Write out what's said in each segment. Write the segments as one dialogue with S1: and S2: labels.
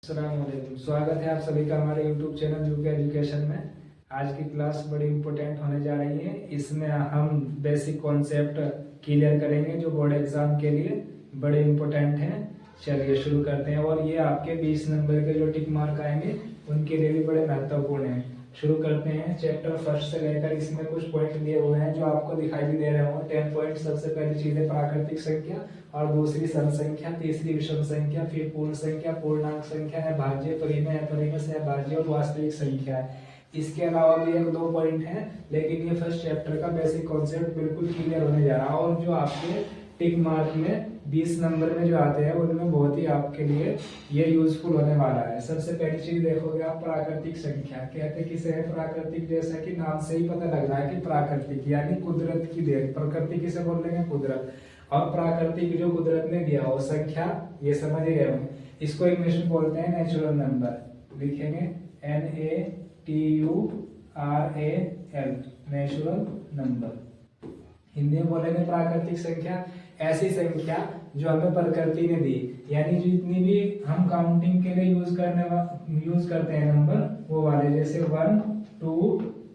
S1: अस्सलामुअलैकुम। स्वागत है आप सभी का हमारे YouTube चैनल यूके एजुकेशन में। आज की क्लास बड़ी इम्पोर्टेंट होने जा रही है। इसमें हम बेसिक कॉन्सेप्ट क्लियर करेंगे जो बोर्ड एग्जाम के लिए बड़े इम्पोर्टेंट हैं। चलिए शुरू करते हैं। और ये आपके 20 नंबर के जो टिक मार्क आएंगे उनके लिए भी बड़े महत्वपूर्ण हैं। शुरू करते हैं। चैप्टर फर्स्ट से लेकर इसमें कुछ पॉइंट दिए हुए हैं जो आपको दिखाई भी दे रहे होंगे। 10 पॉइंट। सबसे पहली चीज है प्राकृतिक संख्या, और दूसरी सम संख्या, तीसरी विषम संख्या, फिर पूर्ण संख्या, पूर्णांक संख्या है, भाज्य, परिमेय, अपरिमेय, सहभाज्य और वास्तविक संख्या है। इसके अलावा भी एक दो पॉइंट हैं, लेकिन ये फर्स्ट चैप्टर का बेसिक कॉन्सेप्ट बिल्कुल क्लियर होने जा रहा है। और जो आपके टिक मार्क में 20 नंबर में जो आते हैं उनमें बहुत ही आपके लिए ये यूजफुल होने वाला है। सबसे पहली चीज देखोगे आप प्राकृतिक संख्या। कहते किसे है प्राकृतिक? जैसा कि नाम से ही पता लग रहा है कि प्राकृतिक यानी कुदरत की देन। प्रकृति किसे बोल रहे हैं? कुदरत। और प्राकृतिक जो कुदरत ने दिया हो संख्या, ये समझ गए होंगे। इसको इंग्लिश में बोलते हैं नेचुरल नंबर। लिखेंगे NATURAL, नेचुरल नंबर। हिंदी में बोलेंगे प्राकृतिक संख्या ऐसी संख्या जो हमें प्रकृति ने दी, यानी जितनी भी हम काउंटिंग के लिए यूज करते हैं नंबर, वो वाले। जैसे 1 2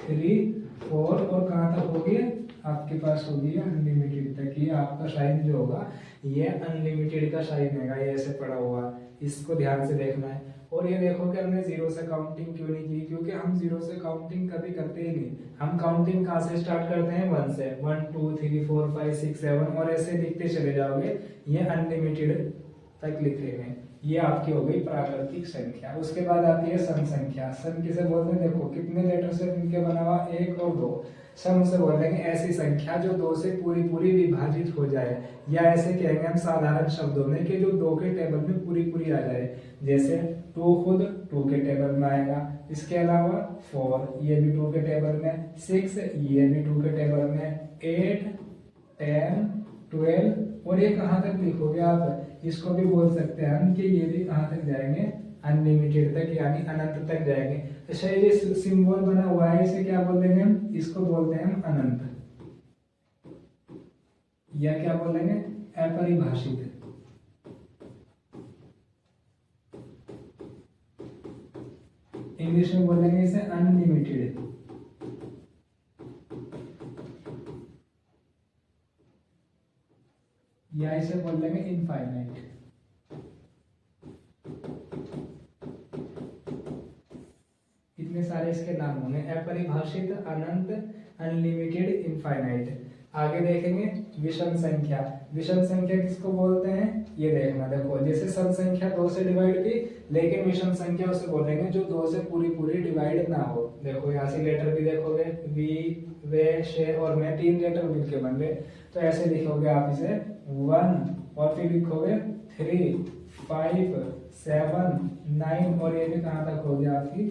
S1: 3 4 और कहाँ तक होगी आपके पास होगी अनलिमिटेड तक। ये आपका साइन जो होगा ये अनलिमिटेड का साइन है, ये ऐसे पड़ा हुआ, इसको ध्यान से देखना है। और ये देखो कि हमने जीरो से काउंटिंग क्यों नहीं की? क्योंकि हम जीरो से काउंटिंग कभी करते ही नहीं। हम काउंटिंग कहाँ से स्टार्ट करते हैं? 1 से। 1 2 3 4 5 6 7 और ऐसे लिखते चले जाओगे, ये अनलिमिटेड तक लिखेंगे। ये आपकी हो गई प्राकृतिक संख्या। उसके बाद आती है सम संख्या। सम किसे बोलते हैं? देखो कितने लेटर से मिलकर बना हुआ, 1 और 2। सम से बोलेंगे ऐसी संख्या जो 2 से पूरी पूरी विभाजित हो जाए, या ऐसे कहेंगे हम साधारण शब्दों में कि जो 2 के टेबल में पूरी पूरी आ जाए। जैसे 2 खुद 2 के टेबल में आएगा। इसके अलावा 4 ये भी 2 के टेबल में, 6 ये भी 2 के टेबल में, 8 10 12 और ये कहाँ तक लिखोगे आप? इसको भी बोल सकते हैं हम कि ये भी कहाँ तक जाएंगे? अनलिमिटेड तक, यानी अनंत तक जाएंगे। अच्छा ये सिंबल बना हुआ है, इसे क्या बोल देंगे हम? इसको बोलते हैं हम अनंत, या क्या बोलेंगे? अपरिभाषित। इंग्लिश में बोलेंगे इसे अनलिमिटेड, या इसे बोल लेंगे इनफाइनाइट। इतने सारे इसके नाम होंगे, अपरिभाषित, अनंत, अनलिमिटेड, इनफाइनाइट। आगे देखेंगे विषम संख्या। विषम संख्या किसको बोलते हैं? ये देखना। देखो जैसे सम संख्या 2 से डिवाइड थी, लेकिन विषम संख्या उसे बोलेंगे जो 2 से पूरी पूरी डिवाइड ना हो। देखो यहाँ से लेटर भी देखोगे, वी वे शे और मैं, 3 लेटर मिलके बन गए। तो ऐसे लिखोगे आप इसे 1 और फिर लिखोगे 3 5 7 9 और ये भी कहाँ तक होगी आपकी?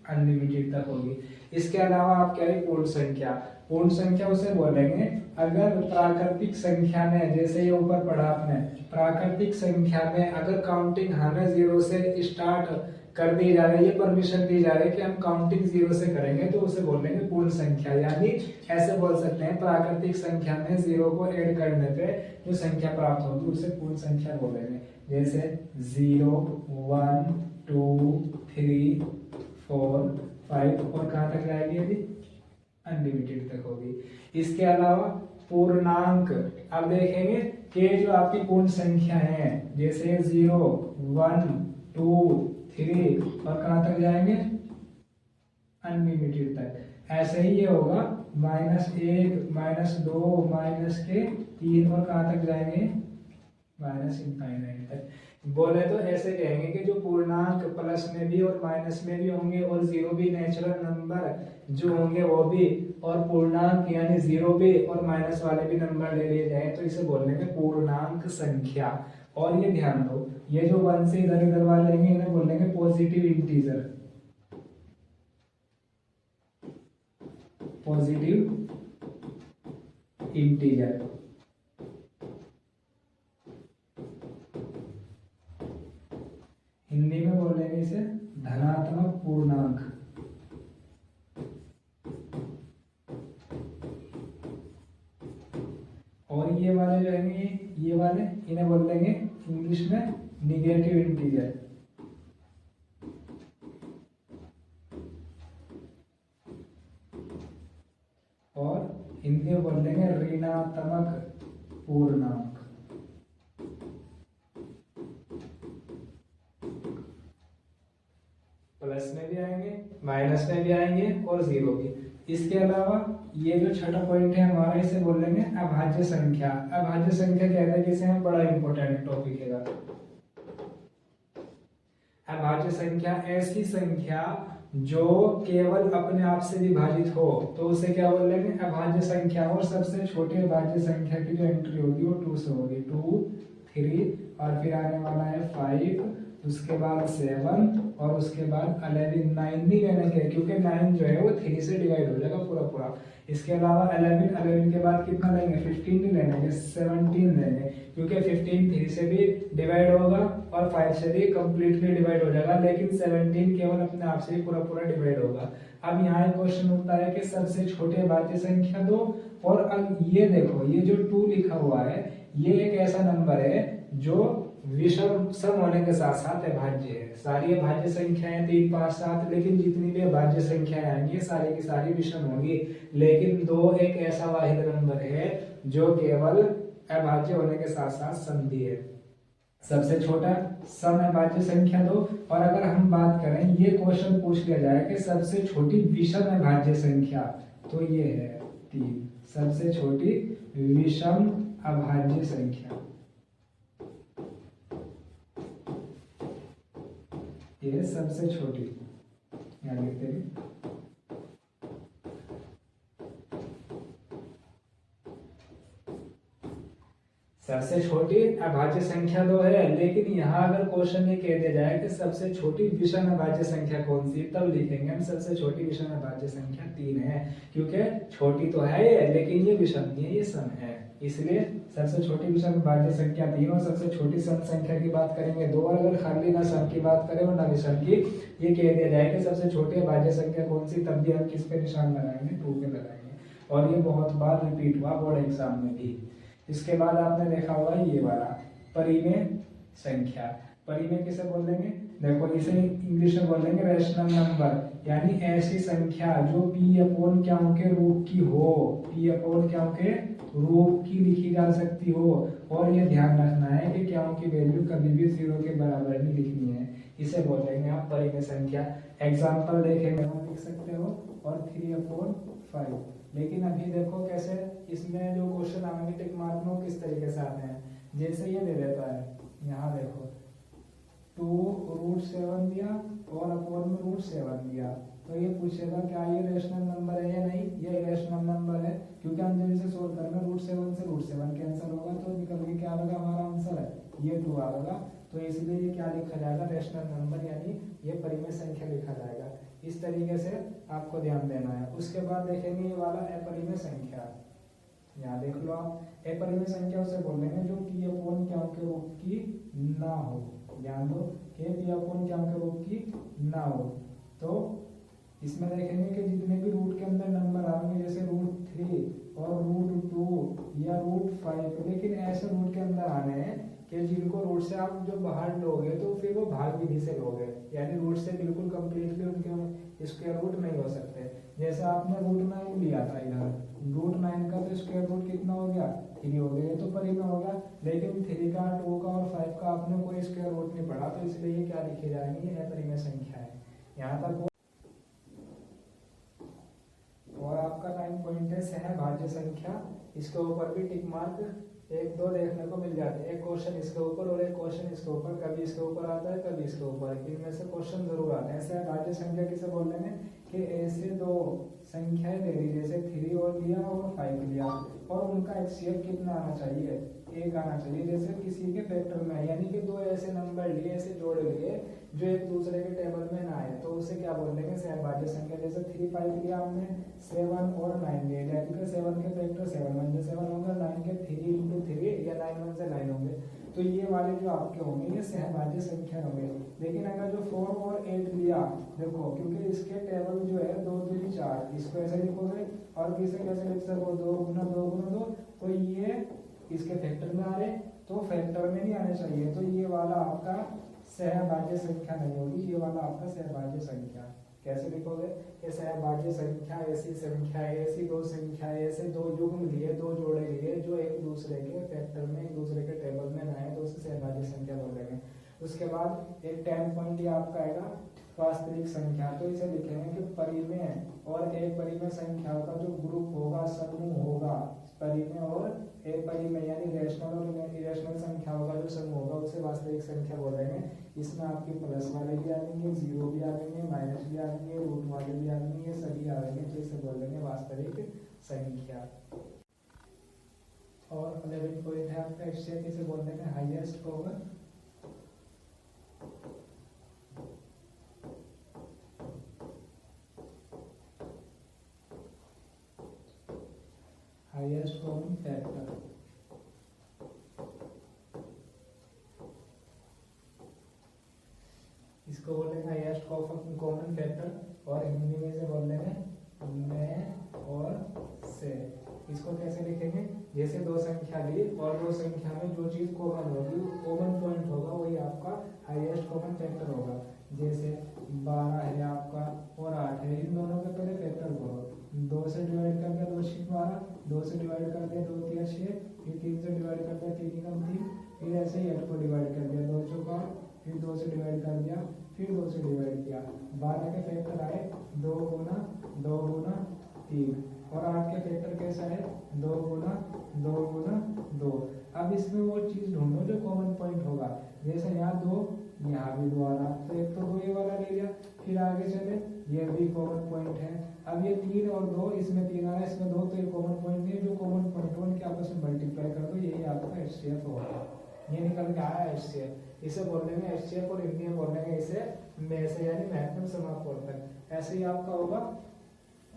S1: अनलिमिटेड तक होगी। इसके अलावा आप क्या है? पूर्ण संख्या। पूर्ण संख्या उसे बोलेंगे अगर प्राकृतिक संख्या में, जैसे ये ऊपर पढ़ा आपने, प्राकृतिक संख्या में अगर काउंटिंग हमें 0 से स्टार्ट कर दी जा रही है, परमिशन दी जा रही है कि हम काउंटिंग 0 से करेंगे, तो उसे बोलेंगे पूर्ण संख्या। यानी ऐसे बोल सकते हैं प्राकृतिक संख्या में 0 को ऐड करने पे जो संख्या प्राप्त होगी उसे पूर्ण संख्या बोलेंगे। जैसे 0 1 2 3 4 5 और कहाँ तक जाएगी? अभी अनलिमिटेड तक होगी। इसके अलावा पूर्णांक। अब देखेंगे कि जो आपकी पूर्ण संख्या है, जैसे 0 1 2 3 और कहाँ तक जाएंगे? अनलिमिटेड तक। ऐसे ही ये होगा -1 -2 -3 और कहाँ तक जाएंगे? इनफाइनाइट तक। बोले तो ऐसे कहेंगे कि जो पूर्णांक प्लस में भी और माइनस में भी होंगे, और 0 भी नेचुरल नंबर जो होंगे वो भी, और पूर्णांक यानी 0 भी और माइनस वाले भी नंबर ले लिए जाए, तो इसे बोलने में पूर्णांक संख्या। और ये ध्यान दो, ये जो 1 से इधर इधर वाले हैं इन्हें बोलेंगे positive integer. Positive integer. Hindi में बोलेंगे इसे धनात्मक पूर्णांक। और ये वाले जो है ये वाले इन्हें बोल देंगे इंग्लिश में निगेटिव इंटीजर। ऋणात्मक पूर्णांक। प्लस में भी आएंगे, माइनस में भी आएंगे और जीरो भी। इसके अलावा ये जो छठा पॉइंट है हमारा, इसे बोल लेंगे अभाज्य संख्या। अभाज्य संख्या कहते हैं किसे, हम बड़ा इंपॉर्टेंट टॉपिक है। अभाज्य संख्या ऐसी संख्या जो केवल अपने आप से विभाजित हो तो उसे क्या बोल लेंगे, अभाज्य संख्या। और सबसे छोटी अभाज्य संख्या की जो एंट्री होगी वो 2 से होगी, 2, 3 और फिर आने वाला है 5, उसके बाद 7 और उसके बाद 11। 9 नहीं लेने के, क्योंकि 9 जो है वो 3 से डिवाइड हो जाएगा पूरा पूरा। इसके अलावा 11 के बाद कितना लेंगे, 15 नहीं लेंगे, 17 लेंगे, क्योंकि 15 3 से भी डिवाइड होगा और 5 से भी कंप्लीटली डिवाइड हो जाएगा, लेकिन 17 केवल अपने आप से ही पूरा पूरा डिवाइड होगा। अब यहाँ एक क्वेश्चन उठता है कि सबसे छोटे भाज्य संख्या दो। और अब ये देखो, ये जो 2 लिखा हुआ है ये एक ऐसा नंबर है जो विषम सम होने के साथ साथ अभाज्य है। सारी अभाज्य संख्याएं 3, 5, 7, लेकिन जितनी भी अभाज्य संख्याएं आएंगी सारी की सारी विषम होंगी, लेकिन 2 एक ऐसा वाहिद नंबर है जो केवल अभाज्य होने के साथ साथ समद्वि है। सबसे छोटा सम अभाज्य संख्या 2। और अगर हम बात करें, ये क्वेश्चन पूछ लिया जाए कि सबसे छोटी विषम अभाज्य संख्या, तो ये है 3, सबसे छोटी विषम अभाज्य संख्या। ये सबसे छोटी, यहाँ लिखते हैं। सबसे छोटी अभाज्य संख्या 2 है, लेकिन यहाँ अगर क्वेश्चन ये कह दिया जाए कि सबसे छोटी विषम अभाज्य संख्या कौन सी, तब लिखेंगे हम सबसे छोटी विषम अभाज्य संख्या 3 है, क्योंकि छोटी तो है ये लेकिन ये विषम नहीं है, ये सम है, इसलिए सबसे छोटी विषम अभाज्य संख्या 3। और सबसे छोटी सम संख्या की बात करेंगे 2। और अगर खाली ना सम की बात करें और ना विषम की, ये कह दिया जाए कि सबसे छोटी अभाज्य संख्या कौन सी, तब भी हम किस पे निशान लगाएंगे, 2 पे लगाएंगे। और ये बहुत बार रिपीट हुआ बोर्ड एग्जाम में भी। इसके बाद आपने देखा होगा ये वाला परिमेय संख्या। परिमेय किसे बोल देंगे, देखो इसे इंग्लिश में बोल देंगे रैशनल नंबर, यानी ऐसी संख्या जो p अपॉन क्यों के रूप की हो, p अपॉन क्यों के रूप की लिखी जा सकती हो। और ये ध्यान रखना है कि क्यों की वैल्यू कभी भी 0 के बराबर नहीं लिखनी है, इसे बोल देंगे आप परिमेय संख्या। एग्जाम्पल देखेंगे, लिख सकते हो और 3/5। लेकिन अभी देखो कैसे इसमें जो क्वेश्चन आएंगे टिक मार्क में किस तरीके से आते हैं। जैसे ये दे देता है, यहाँ देखो 2√7 दिया और अपॉन में √7 दिया, तो ये पूछेगा क्या ये रेशनल नंबर है या नहीं, ये रेशनल नंबर है, क्योंकि हम जब इसे सोल्व करेंगे √7 से √7 कैंसिल होगा, तो निकल के क्या आएगा, हमारा आंसर है ये 2 आएगा। तो इसलिए ये क्या लिखा जाएगा, रेशनल नंबर, यानी ये परिमेय संख्या लिखा जाएगा। इस तरीके से आपको ध्यान देना है। उसके बाद देखेंगे ये वाला अपरिमेय संख्या, यहाँ देख लो आप, अपरिमेय संख्या उसे बोलेंगे जो p अपॉन क्यों के रूप की ना हो। ध्यान दो कि p अपॉन क्यों के रूप की ना हो। तो इसमें देखेंगे कि जितने भी रूट के अंदर नंबर आएंगे, जैसे √3 और √2 या √5, लेकिन ऐसे रूट के अंदर आने हैं कि जिनको रूट से आप जो बाहर लोगे तो फिर वो भाग विधि से लोगे, यानी रूट से बिल्कुल कंप्लीटली उनके स्क्वायर रूट नहीं हो सकते। जैसे आपने √9 लिया था इधर, √9 का तो स्क्वायर रूट कितना हो गया, 3 हो गया, ये तो परिमेय हो गया। लेकिन 3 का, 2 का और 5 का आपने कोई स्क्वायर रूट नहीं पढ़ा, तो इसलिए ये क्या लिखी जाएंगी, ये अपरिमेय संख्या है। यहाँ तक। और आपका 9 पॉइंट है सहभाज्य संख्या। इसके ऊपर भी टिक मार्क 1-2 देखने को मिल जाते हैं, एक क्वेश्चन इसके ऊपर और एक क्वेश्चन इसके ऊपर, कभी इसके ऊपर आता है कभी इसके ऊपर, इनमें से क्वेश्चन जरूर आते हैं। सहभाज्य संख्या किसे बोल रहे हैं कि ऐसे 2 संख्याएं दे दी, जैसे 3 और लिया और 5 लिया, और उनका HCF कितना आना चाहिए, 1 आना चाहिए, जैसे किसी के फैक्टर में, यानी कि 2 ऐसे नंबर लिए, ऐसे जोड़ लिए जो एक दूसरे के टेबल में ना आए, तो उसे क्या बोल देंगे, सहभाज्य संख्या। जैसे 3, 5 लिया हमने, 7 और 9 ले लिया, क्योंकि 7 के फैक्टर 7 1 से 7 होंगे, 9 के 3 × 3 या 9 1 से 9 होंगे, तो ये वाले जो आपके होंगे ये सहभाज्य संख्या होंगे। लेकिन अगर जो 4 और 8 लिया, देखो क्योंकि इसके टेबल जो है 2 दूनी 4, इसको ऐसे लिखोगे और किसे कैसे लिख सको, 2 × 2 × 2, तो ये इसके फैक्टर में आ रहे, तो फैक्टर में नहीं आने चाहिए, तो ये वाला आपका सहभाज्य संख्या नहीं होगी, ये वाला आपका सहभाज्य संख्या। कैसे लिखोगे, ये सहभाज्य संख्या, ऐसी संख्या, ऐसी दो संख्या, ऐसे दो युग्म लिए, दो जोड़े लिए जो एक दूसरे के फैक्टर में, एक दूसरे के टेबल में ना है, तो उसे सहभाज्य संख्या बोलेंगे। उसके बाद एक 10 पॉइंट ये आपका आएगा वास्तविक संख्या, तो इसे लिखेंगे कि परिमेय और एक परिमेय संख्याओं का जो ग्रुप होगा, समूह होगा, परिमेय और एक परिमेय यानी रेशनल और इरेशनल संख्याओं का जो समूह होगा उसे वास्तविक संख्या बोलेंगे। इसमें आपके प्लस वाले भी आएंगे, जीरो भी आएंगे, माइनस भी आएंगे, रूट वाले भी आएंगे, ये सभी आएंगे, तो इसे बोलेंगे वास्तविक संख्या। और 11 पॉइंट है आपका HCF, इसे बोल देंगे हाईएस्ट कॉमन फैक्टर। इसको बोलेंगे हाईएस्ट कॉमन फैक्टर और हिंदी में इसे बोल देंगे में और से। इसको कैसे लिखेंगे, जैसे दो संख्या ली और दो संख्या में जो चीज कॉमन होगी, कॉमन पॉइंट होगा, वही आपका हाईएस्ट कॉमन फैक्टर होगा। जैसे 12 है आपका और 8 है, इन दोनों के पहले फैक्टर करो, 2 से डिवाइड कर दिया 2 6 12, 2 से डिवाइड कर दिया 2 3 6, फिर 3 से डिवाइड कर दिया 3 कम 3, फिर ऐसे ही 8 को डिवाइड कर दिया 2 चौका, फिर 2 से डिवाइड कर दिया, फिर 2 से डिवाइड किया। 12 के फैक्टर आए 2 गुना 3 और 8 के फैक्टर कैसा है 2 गुना 2। अब इसमें वो चीज ढूंढो जो कॉमन पॉइंट होगा, जैसे यहाँ 2, यहाँ भी 2 आ रहा, तो एक तो 2 ये वाला ले लिया, फिर आगे चले ये भी कॉमन पॉइंट है। अब ये 3 और 2, इसमें 3 आ रहा है, इसमें 2, तो ये कॉमन पॉइंट नहीं है, जो कॉमन पॉइंट हो उनके आपस में मल्टीप्लाई कर दो, यही आपका HCF होगा। ये निकल के आया HCF, इसे बोलने में HCF और हिंदी में बोलने में इसे में से यानी महत्तम समापवर्तक। ऐसे ही आपका होगा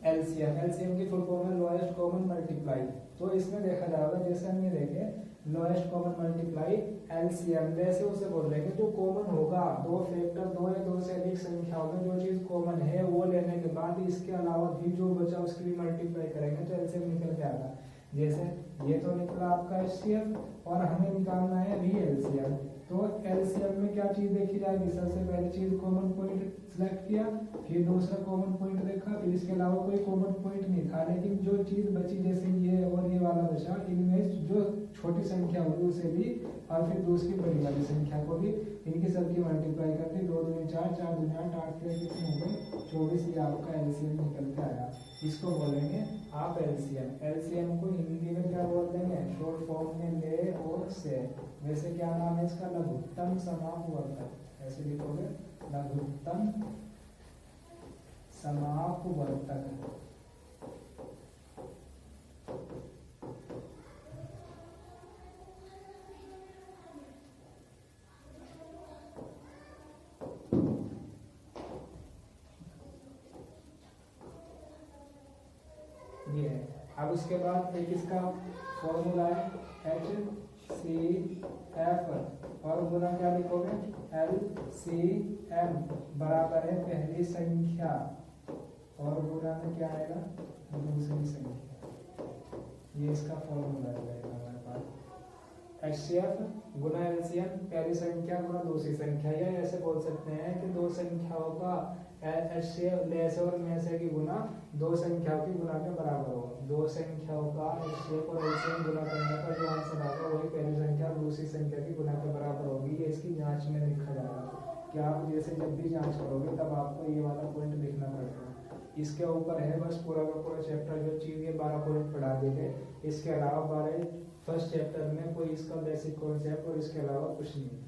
S1: LCM की फुल फॉर्म है लोएस्ट कॉमन मल्टीप्लाई। तो इसमें देखा जाएगा, जैसे हम ये देखे लोएस्ट कॉमन मल्टीप्लाई LCM, वैसे उसे बोल रहे हैं जो कॉमन होगा, दो फैक्टर, दो या दो से अधिक संख्याओं में जो चीज कॉमन है वो लेने के बाद इसके अलावा भी जो बचा उसकी भी मल्टीप्लाई करेंगे तो LCM निकल के आएगा। जैसे ये तो निकला आपका HCF और हमें निकालना है VLCM। तो LCM में क्या चीज देखी जाएगी, सबसे पहली चीज कॉमन पॉइंट सिलेक्ट किया, फिर दूसरा कॉमन पॉइंट देखा, फिर इसके अलावा कोई कॉमन पॉइंट नहीं था, लेकिन जो चीज बची जैसे ये और ये वाला बचा, इनमें जो छोटी संख्या होगी उसे भी और फिर दूसरी बड़ी वाली संख्या को भी, इनकी सबकी मल्टीप्लाई कर दी, 2 दूनी 4, 4 दूनी 8, 8 के कितने हो गए 24, ये आपका LCM निकल के आया। इसको बोलेंगे आप LCM को हिंदी में क्या बोल देंगे, शॉर्ट फॉर्म में ले और से। वैसे क्या नाम है इसका, लघुत्तम समापवर्तक। ऐसे लिखोगे लघुत्तम समापवर्तक। ये है। अब उसके बाद एक इसका फॉर्मूला है HCF और गुना क्या लिखोगे LCM बराबर है पहली संख्या और गुना में क्या आएगा दूसरी संख्या। ये इसका फॉर्मूला रहेगा हमारे पास। HCF गुना LCM पहली संख्या गुना दूसरी संख्या, या ऐसे बोल सकते हैं कि दो संख्याओं का HCF लेस और में से की गुना दो संख्याओं की गुना के बराबर हो। दो संख्याओं का HCF और LCM गुना करने पर जो आंसर आएगा वही पहली संख्या और दूसरी संख्या की गुना के बराबर होगी। ये इसकी जांच में लिखा जाएगा कि आप जैसे जब भी जांच करोगे तब आपको ये वाला पॉइंट लिखना पड़ेगा। इसके ऊपर है बस पूरा का पूरा चैप्टर, जो चीज ये 12 पॉइंट पढ़ा दिए गए। इसके अलावा 12 फर्स्ट चैप्टर में कोई इसका बेसिक कॉन्सेप्ट और इसके अलावा कुछ नहीं।